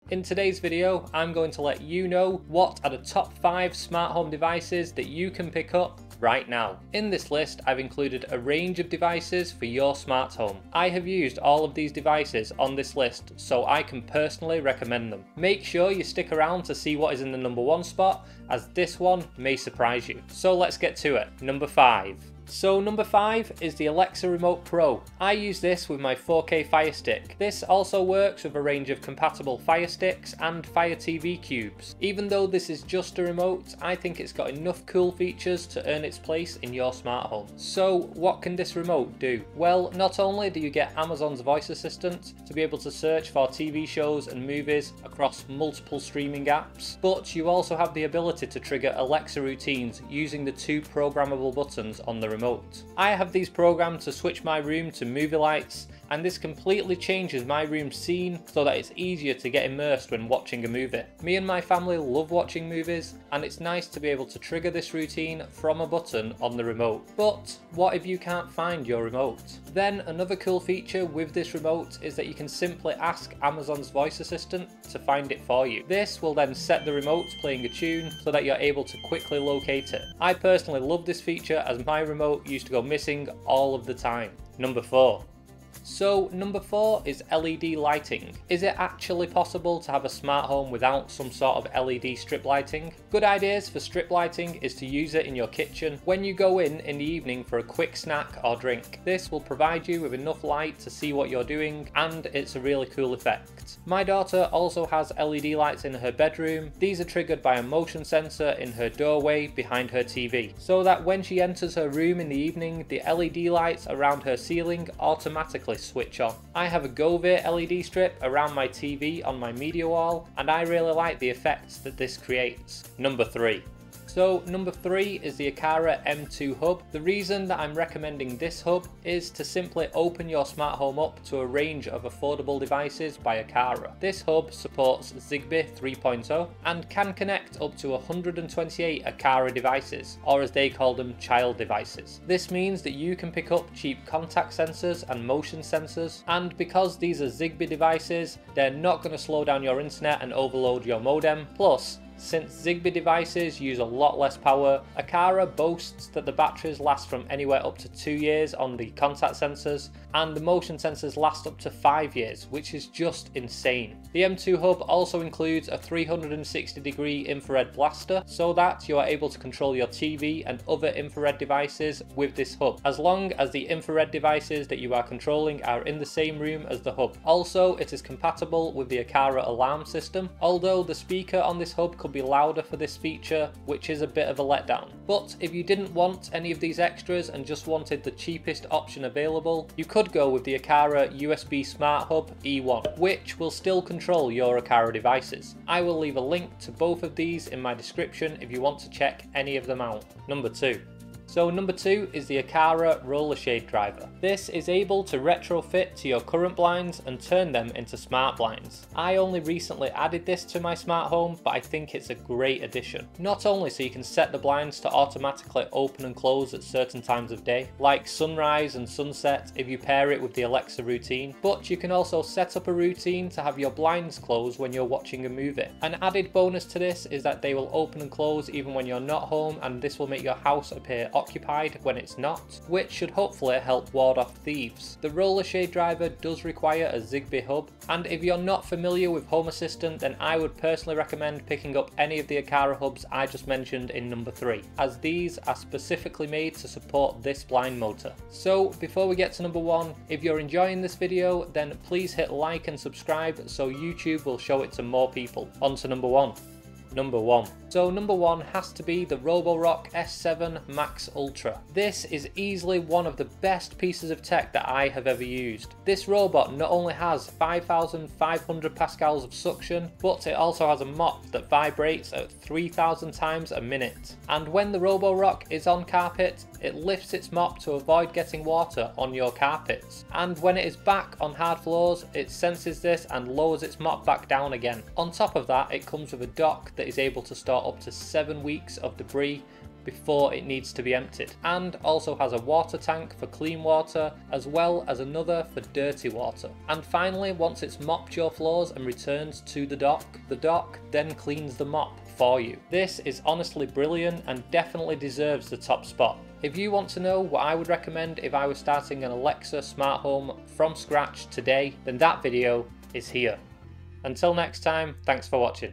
In today's video, I'm going to let you know what are the top 5 smart home devices that you can pick up right now. In this list, I've included a range of devices for your smart home. I have used all of these devices on this list, so I can personally recommend them. Make sure you stick around to see what is in the number 1 spot, as this one may surprise you. So let's get to it. Number 5. So number 5 is the Alexa Remote Pro. I use this with my 4K Fire Stick. This also works with a range of compatible Fire Sticks and Fire TV cubes. Even though this is just a remote, I think it's got enough cool features to earn its place in your smart home. So what can this remote do? Well, not only do you get Amazon's voice assistant to be able to search for TV shows and movies across multiple streaming apps, but you also have the ability to trigger Alexa routines using the 2 programmable buttons on the remote. I have these programmed to switch my room to movie lights, and this completely changes my room scene so that it's easier to get immersed when watching a movie. Me and my family love watching movies, and it's nice to be able to trigger this routine from a button on the remote. But what if you can't find your remote? Then another cool feature with this remote is that you can simply ask Amazon's voice assistant to find it for you. This will then set the remote playing a tune so that you're able to quickly locate it. I personally love this feature as my remote used to go missing all of the time. Number 4. So number 4 is LED lighting. Is it actually possible to have a smart home without some sort of LED strip lighting? Good ideas for strip lighting is to use it in your kitchen when you go in the evening for a quick snack or drink. This will provide you with enough light to see what you're doing, and it's a really cool effect. My daughter also has LED lights in her bedroom. These are triggered by a motion sensor in her doorway behind her TV, so that when she enters her room in the evening, the LED lights around her ceiling automatically switch on. I have a Govee LED strip around my TV on my media wall, and I really like the effects that this creates. Number 3. So number 3 is the Aqara M2 Hub. The reason that I'm recommending this hub is to simply open your smart home up to a range of affordable devices by Aqara. This hub supports Zigbee 3.0 and can connect up to 128 Aqara devices, or as they call them, child devices. This means that you can pick up cheap contact sensors and motion sensors, and because these are Zigbee devices, they're not going to slow down your internet and overload your modem. Plus, since Zigbee devices use a lot less power, Aqara boasts that the batteries last from anywhere up to 2 years on the contact sensors, and the motion sensors last up to 5 years, which is just insane. The M2 Hub also includes a 360-degree infrared blaster, so that you are able to control your TV and other infrared devices with this hub, as long as the infrared devices that you are controlling are in the same room as the hub. Also, it is compatible with the Aqara alarm system, although the speaker on this hub could be louder for this feature, which is a bit of a letdown. But if you didn't want any of these extras and just wanted the cheapest option available, you could go with the Aqara USB Smart Hub E1, which will still control your Aqara devices. I will leave a link to both of these in my description if you want to check any of them out. Number 2. So number 2 is the Aqara Roller Shade Driver. This is able to retrofit to your current blinds and turn them into smart blinds. I only recently added this to my smart home, but I think it's a great addition. Not only so you can set the blinds to automatically open and close at certain times of day, like sunrise and sunset if you pair it with the Alexa routine, but you can also set up a routine to have your blinds closed when you're watching a movie. An added bonus to this is that they will open and close even when you're not home, and this will make your house appear occupied when it's not, which should hopefully help ward off thieves. The Roller Shade Driver does require a Zigbee hub, and if you're not familiar with Home Assistant, then I would personally recommend picking up any of the Aqara hubs I just mentioned in number 3, as these are specifically made to support this blind motor. So before we get to number 1, if you're enjoying this video, then please hit like and subscribe so YouTube will show it to more people. On to number 1. Number 1. So number 1 has to be the Roborock S7 Max Ultra. This is easily one of the best pieces of tech that I have ever used. This robot not only has 5,500 pascals of suction, but it also has a mop that vibrates at 3,000 times a minute. And when the Roborock is on carpet, it lifts its mop to avoid getting water on your carpets. And when it is back on hard floors, it senses this and lowers its mop back down again. On top of that, it comes with a dock that is able to store up to 7 weeks of debris before it needs to be emptied, and also has a water tank for clean water as well as another for dirty water. And finally, once it's mopped your floors and returns to the dock then cleans the mop for you. This is honestly brilliant and definitely deserves the top spot. If you want to know what I would recommend if I was starting an Alexa smart home from scratch today, then that video is here. Until next time, thanks for watching.